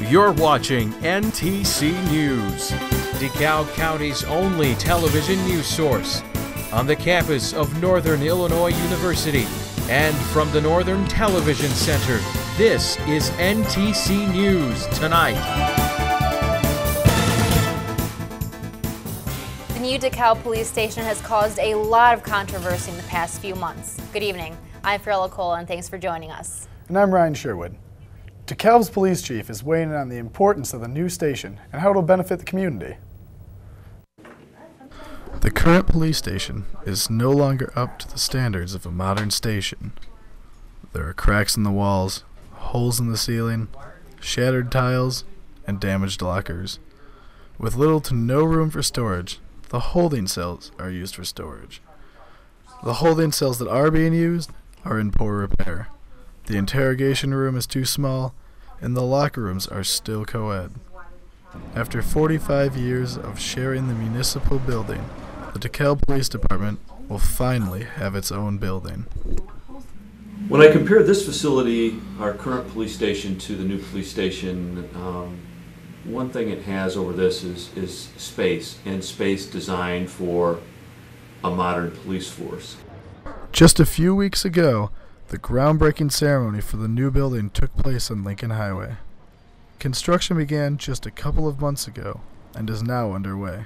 You're watching NTC News, DeKalb County's only television news source, on the campus of Northern Illinois University and from the Northern Television Center. This is NTC News Tonight. The new DeKalb police station has caused a lot of controversy in the past few months. Good evening. I'm Farrell Cole, and thanks for joining us. And I'm Ryan Sherwood. DeKalb's police chief is weighing in on the importance of the new station and how it will benefit the community. The current police station is no longer up to the standards of a modern station. There are cracks in the walls, holes in the ceiling, shattered tiles, and damaged lockers. With little to no room for storage, the holding cells are used for storage. The holding cells that are being used are in poor repair. The interrogation room is too small, and the locker rooms are still co-ed. After 45 years of sharing the municipal building, the DeKalb Police Department will finally have its own building. When I compare this facility, our current police station, to the new police station, one thing it has over this is space, and space designed for a modern police force. Just a few weeks ago, the groundbreaking ceremony for the new building took place on Lincoln Highway. Construction began just a couple of months ago and is now underway.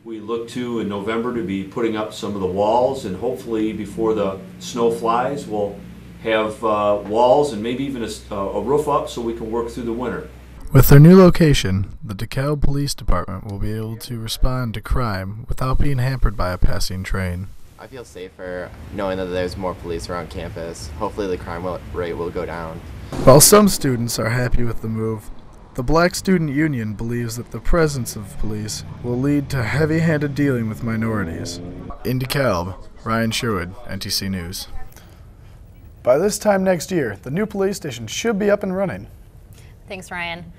We look to, in November, to be putting up some of the walls, and hopefully before the snow flies we'll have walls and maybe even a roof up so we can work through the winter. With their new location, the DeKalb Police Department will be able to respond to crime without being hampered by a passing train. I feel safer knowing that there's more police around campus. Hopefully the crime rate will go down. While some students are happy with the move, the Black Student Union believes that the presence of police will lead to heavy-handed dealing with minorities. In DeKalb, Ryan Sherwood, NTC News. By this time next year, the new police station should be up and running. Thanks, Ryan.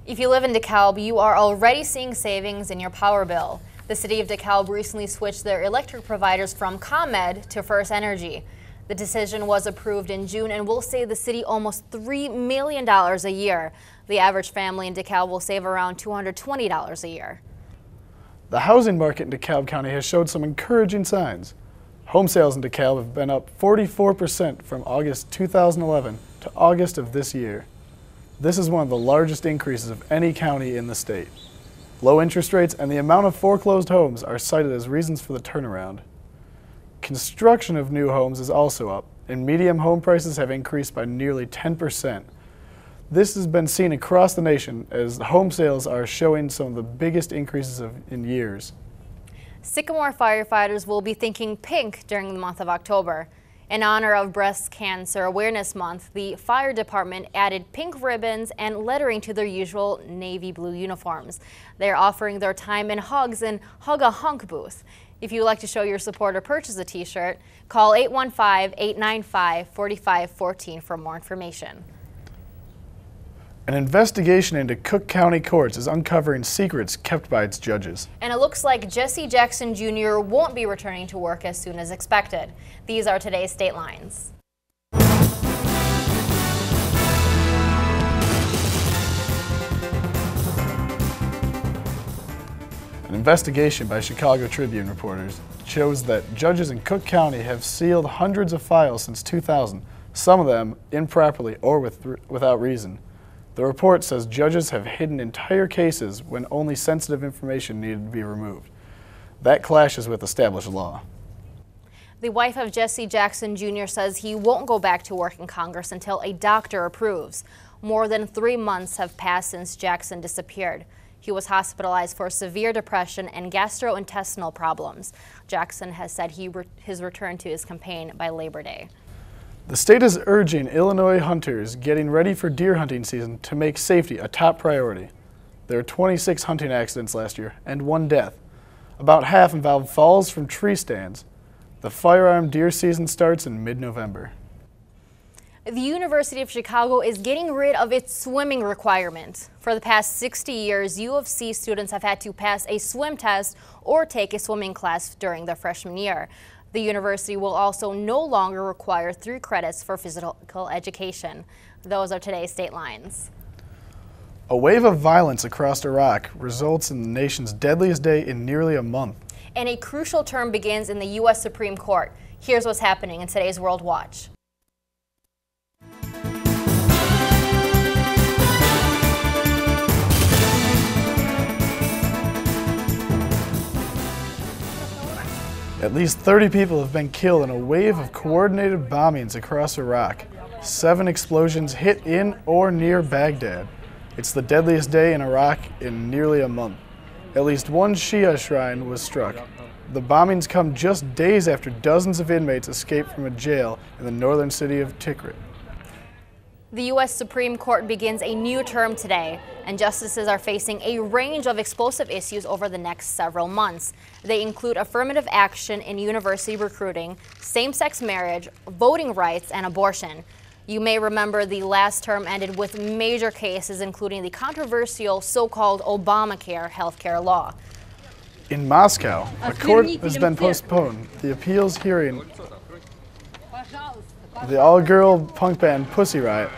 If you live in DeKalb, you are already seeing savings in your power bill. The city of DeKalb recently switched their electric providers from ComEd to First Energy. The decision was approved in June and will save the city almost $3 million a year. The average family in DeKalb will save around $220 a year. The housing market in DeKalb County has showed some encouraging signs. Home sales in DeKalb have been up 44% from August 2011 to August of this year. This is one of the largest increases of any county in the state. Low interest rates and the amount of foreclosed homes are cited as reasons for the turnaround. Construction of new homes is also up, and median home prices have increased by nearly 10%. This has been seen across the nation as home sales are showing some of the biggest increases in years. Sycamore firefighters will be thinking pink during the month of October. In honor of Breast Cancer Awareness Month, the fire department added pink ribbons and lettering to their usual navy blue uniforms. They're offering their time and hugs in Hug a Hunk booth. If you'd like to show your support or purchase a t-shirt, call 815-895-4514 for more information. An investigation into Cook County courts is uncovering secrets kept by its judges. And it looks like Jesse Jackson Jr. won't be returning to work as soon as expected. These are today's state lines. An investigation by Chicago Tribune reporters shows that judges in Cook County have sealed hundreds of files since 2000, some of them improperly or without reason. The report says judges have hidden entire cases when only sensitive information needed to be removed. That clashes with established law. The wife of Jesse Jackson Jr. says he won't go back to work in Congress until a doctor approves. More than 3 months have passed since Jackson disappeared. He was hospitalized for severe depression and gastrointestinal problems. Jackson has said his return to his campaign by Labor Day. The state is urging Illinois hunters getting ready for deer hunting season to make safety a top priority. There were 26 hunting accidents last year and 1 death. About half involved falls from tree stands. The firearm deer season starts in mid-November. The University of Chicago is getting rid of its swimming requirement. For the past 60 years, U of C students have had to pass a swim test or take a swimming class during their freshman year. The university will also no longer require 3 credits for physical education. Those are today's state lines. A wave of violence across Iraq results in the nation's deadliest day in nearly a month. And a crucial term begins in the U.S. Supreme Court. Here's what's happening in today's World Watch. At least 30 people have been killed in a wave of coordinated bombings across Iraq. 7 explosions hit in or near Baghdad. It's the deadliest day in Iraq in nearly a month. At least one Shia shrine was struck. The bombings come just days after dozens of inmates escaped from a jail in the northern city of Tikrit. The U.S. Supreme Court begins a new term today, and justices are facing a range of explosive issues over the next several months. They include affirmative action in university recruiting, same-sex marriage, voting rights, and abortion. You may remember the last term ended with major cases, including the controversial so-called Obamacare healthcare law. In Moscow, a court has been postponed. The appeals hearing the all-girl punk band Pussy Riot.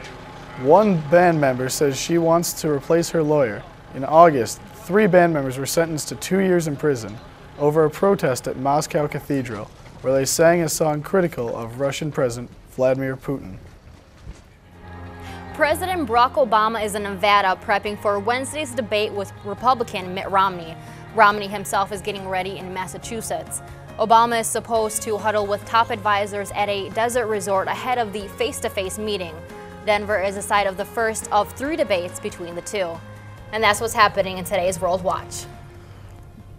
One band member says she wants to replace her lawyer. In August, 3 band members were sentenced to 2 years in prison over a protest at Moscow Cathedral, where they sang a song critical of Russian President Vladimir Putin. President Barack Obama is in Nevada prepping for Wednesday's debate with Republican Mitt Romney. Romney himself is getting ready in Massachusetts. Obama is supposed to huddle with top advisors at a desert resort ahead of the face-to-face meeting. Denver is the site of the first of 3 debates between the two. And that's what's happening in today's World Watch.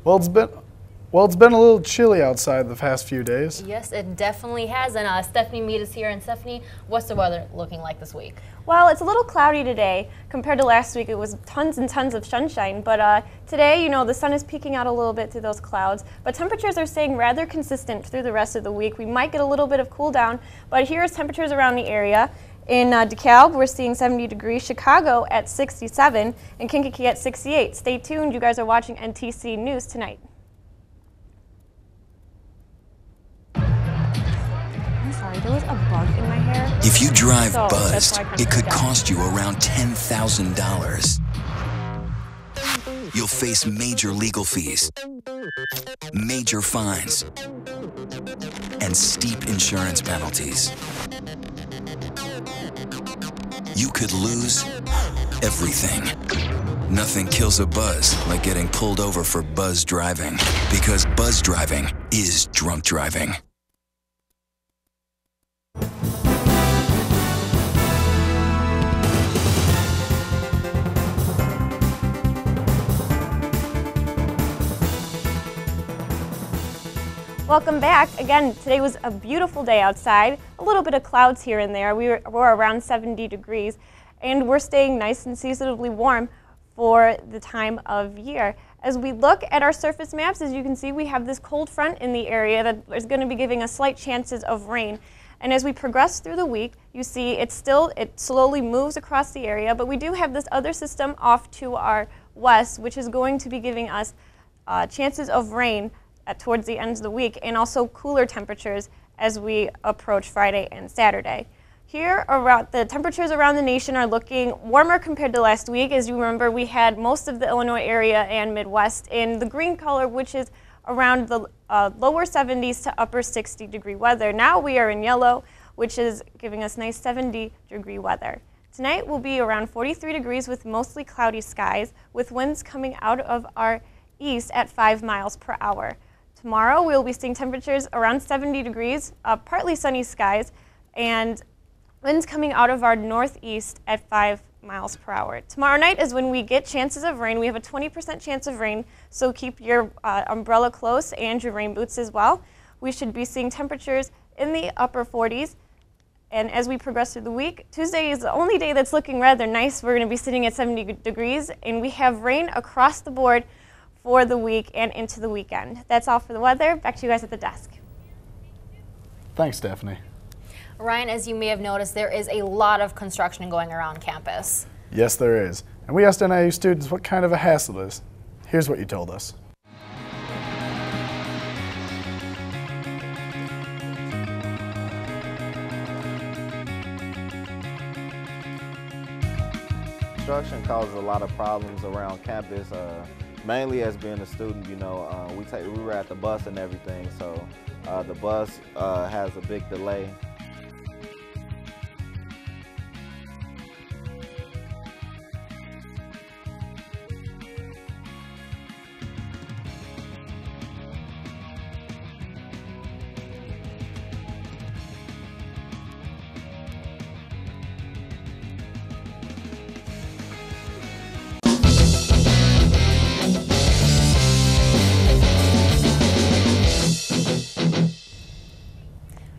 Well, it's been a little chilly outside the past few days. Yes, it definitely has. And Stephanie Mead is here. And Stephanie, what's the weather looking like this week? Well, it's a little cloudy today compared to last week. It was tons and tons of sunshine, but today, you know, the sun is peeking out a little bit through those clouds, but temperatures are staying rather consistent through the rest of the week. We might get a little bit of cool down, but here's temperatures around the area. In DeKalb, we're seeing 70 degrees, Chicago at 67, and Kankakee at 68. Stay tuned. You guys are watching NTC News Tonight. Sorry, there was a bug in my hair. If you drive buzzed, it could cost you around $10,000. You'll face major legal fees, major fines, and steep insurance penalties. You could lose everything. Nothing kills a buzz like getting pulled over for buzz driving, because buzz driving is drunk driving. Welcome back. Again, today was a beautiful day outside. A little bit of clouds here and there. We're around 70 degrees, and we're staying nice and seasonably warm for the time of year. As we look at our surface maps, as you can see, we have this cold front in the area that is going to be giving us slight chances of rain. And as we progress through the week, you see it slowly moves across the area, but we do have this other system off to our west, which is going to be giving us chances of rain towards the end of the week, and also cooler temperatures as we approach Friday and Saturday. Here, the temperatures around the nation are looking warmer compared to last week. As you remember, we had most of the Illinois area and Midwest in the green color, which is around the lower 70s to upper 60 degree weather. Now we are in yellow, which is giving us nice 70 degree weather. Tonight will be around 43 degrees with mostly cloudy skies, with winds coming out of our east at 5 miles per hour. Tomorrow we'll be seeing temperatures around 70 degrees, partly sunny skies, and winds coming out of our northeast at 5 miles per hour. Tomorrow night is when we get chances of rain. We have a 20% chance of rain, so keep your umbrella close and your rain boots as well. We should be seeing temperatures in the upper 40s. And as we progress through the week, Tuesday is the only day that's looking rather nice. We're going to be sitting at 70 degrees, and we have rain across the board for the week and into the weekend. That's all for the weather. Back to you guys at the desk. Thanks, Stephanie. Ryan, as you may have noticed, there is a lot of construction going around campus. Yes, there is. And we asked NIU students what kind of a hassle it is. Here's what you told us. construction causes a lot of problems around campus. Mainly as being a student, you know, we were at the bus and everything, so the bus has a big delay.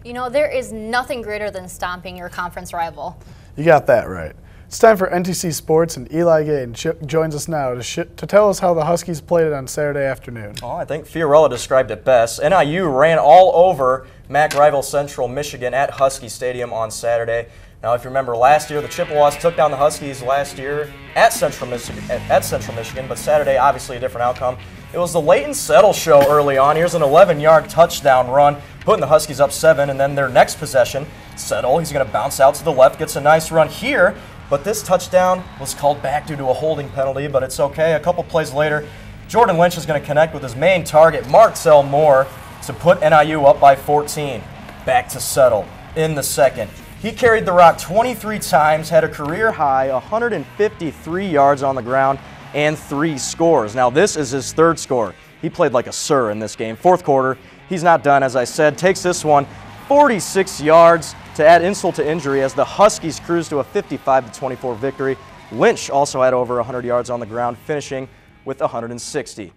You know, there is nothing greater than stomping your conference rival. You got that right. It's time for NTC Sports, and Eli Gade joins us now to tell us how the Huskies played it on Saturday afternoon. Oh, I think Fiorella described it best. NIU ran all over MAC rival Central Michigan at Husky Stadium on Saturday. Now, if you remember last year, the Chippewas took down the Huskies last year at Central Michigan, but Saturday, obviously a different outcome. It was the Leighton Settle show early on. Here's an 11-yard touchdown run, putting the Huskies up 7, and then their next possession, Settle, he's going to bounce out to the left, gets a nice run here, but this touchdown was called back due to a holding penalty, but it's okay. A couple plays later, Jordan Lynch is going to connect with his main target, Martell Moore, to put NIU up by 14. Back to Settle in the second. He carried the rock 23 times, had a career high 153 yards on the ground, and 3 scores. Now this is his 3rd score. He played like a sir in this game. 4th quarter, he's not done, as I said. Takes this one 46 yards to add insult to injury as the Huskies cruise to a 55-24 victory. Lynch also had over 100 yards on the ground, finishing with 160.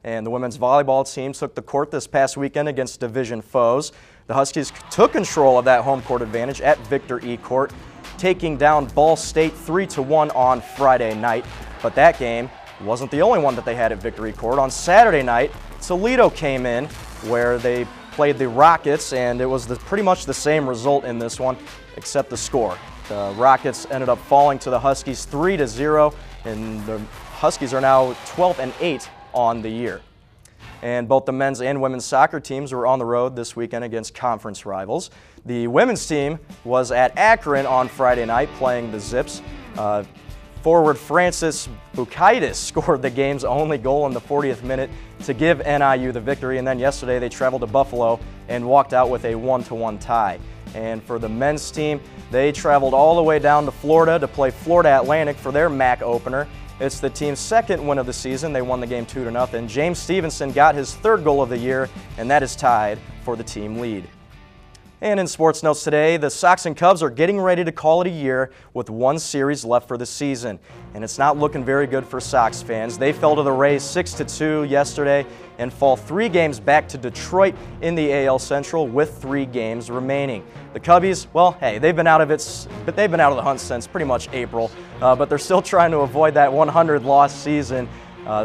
And the women's volleyball team took the court this past weekend against division foes. The Huskies took control of that home court advantage at Victor E. Court, taking down Ball State 3-1 on Friday night. But that game wasn't the only one that they had at Victory Court. On Saturday night, Toledo came in where they played the Rockets, and it was pretty much the same result in this one, except the score. The Rockets ended up falling to the Huskies 3-0, and the Huskies are now 12-8 on the year. And both the men's and women's soccer teams were on the road this weekend against conference rivals. The women's team was at Akron on Friday night playing the Zips. Forward Francis Bukaitis scored the game's only goal in the 40th minute to give NIU the victory, and then yesterday they traveled to Buffalo and walked out with a 1-1 tie. And for the men's team, they traveled all the way down to Florida to play Florida Atlantic for their MAC opener. It's the team's 2nd win of the season. They won the game 2-0. James Stevenson got his 3rd goal of the year, and that is tied for the team lead. And in sports notes today, the Sox and Cubs are getting ready to call it a year with 1 series left for the season. And it's not looking very good for Sox fans. They fell to the Rays 6-2 yesterday and fall 3 games back to Detroit in the AL Central with 3 games remaining. The Cubbies, well, hey, they've been out of the hunt since pretty much April, but they're still trying to avoid that 100-loss season.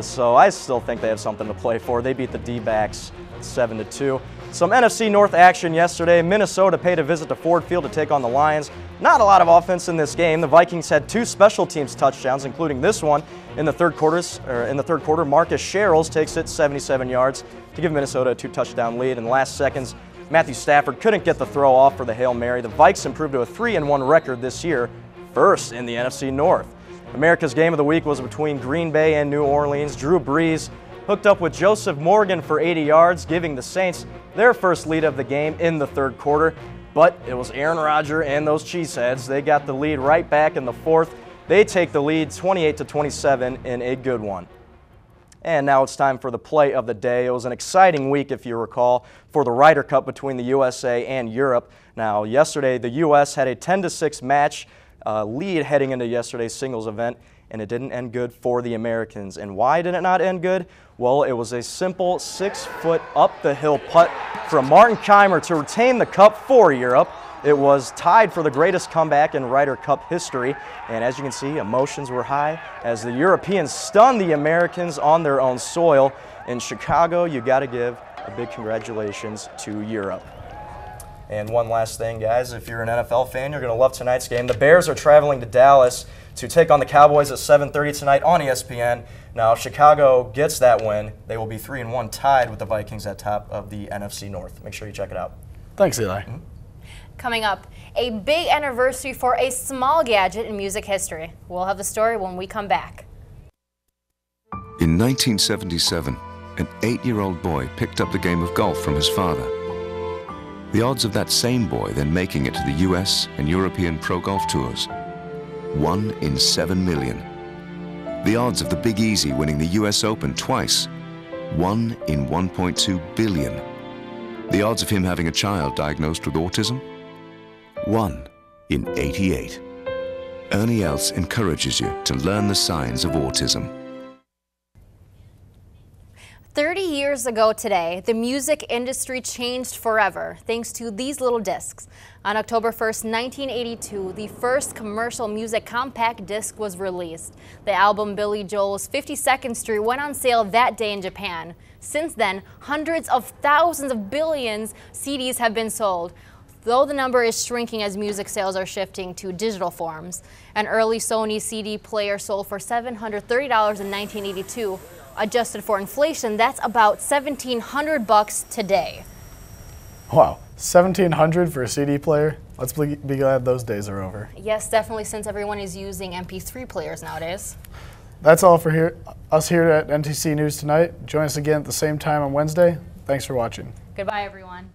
So I still think they have something to play for. They beat the D-backs 7-2. Some NFC North action yesterday. Minnesota paid a visit to Ford Field to take on the Lions. Not a lot of offense in this game. The Vikings had 2 special teams touchdowns, including this one in the third quarter. Marcus Sherrills takes it 77 yards to give Minnesota a 2-touchdown lead. In the last seconds, Matthew Stafford couldn't get the throw off for the Hail Mary. The Vikes improved to a 3-1 record this year, 1st in the NFC North. America's game of the week was between Green Bay and New Orleans. Drew Brees hooked up with Joseph Morgan for 80 yards, giving the Saints their first lead of the game in the 3rd quarter. But it was Aaron Rodgers and those Cheeseheads. They got the lead right back in the 4th. They take the lead 28-27 in a good one. And now it's time for the play of the day. It was an exciting week, if you recall, for the Ryder Cup between the USA and Europe. Now, yesterday, the U.S. had a 10-6 match lead heading into yesterday's singles event, and it didn't end good for the Americans. And why did it not end good? Well, it was a simple 6-foot up-the-hill putt from Martin Keimer to retain the cup for Europe. It was tied for the greatest comeback in Ryder Cup history, and as you can see, emotions were high as the Europeans stunned the Americans on their own soil. In Chicago, you got to give a big congratulations to Europe. And one last thing, guys, if you're an NFL fan, you're going to love tonight's game. The Bears are traveling to Dallas to take on the Cowboys at 7:30 tonight on ESPN. Now, if Chicago gets that win, they will be 3-1 tied with the Vikings at top of the NFC North. Make sure you check it out. Thanks, Eli. Coming up, a big anniversary for a small gadget in music history. We'll have the story when we come back. In 1977, an 8-year-old boy picked up the game of golf from his father. The odds of that same boy then making it to the US and European Pro Golf Tours, 1 in 7 million. The odds of the Big Easy winning the US Open twice, 1 in 1.2 billion. The odds of him having a child diagnosed with autism, 1 in 88. Ernie Els encourages you to learn the signs of autism. 30 years ago today, the music industry changed forever thanks to these little discs. On October 1st, 1982, the first commercial music compact disc was released. The album Billy Joel's 52nd Street went on sale that day in Japan. Since then, hundreds of thousands of billions CDs have been sold, though the number is shrinking as music sales are shifting to digital forms. An early Sony CD player sold for $730 in 1982. Adjusted for inflation, that's about $1,700 today. Wow, $1,700 for a CD player? Let's be glad those days are over. Yes, definitely, since everyone is using MP3 players nowadays. That's all for us here at NTC News Tonight. Join us again at the same time on Wednesday. Thanks for watching. Goodbye, everyone.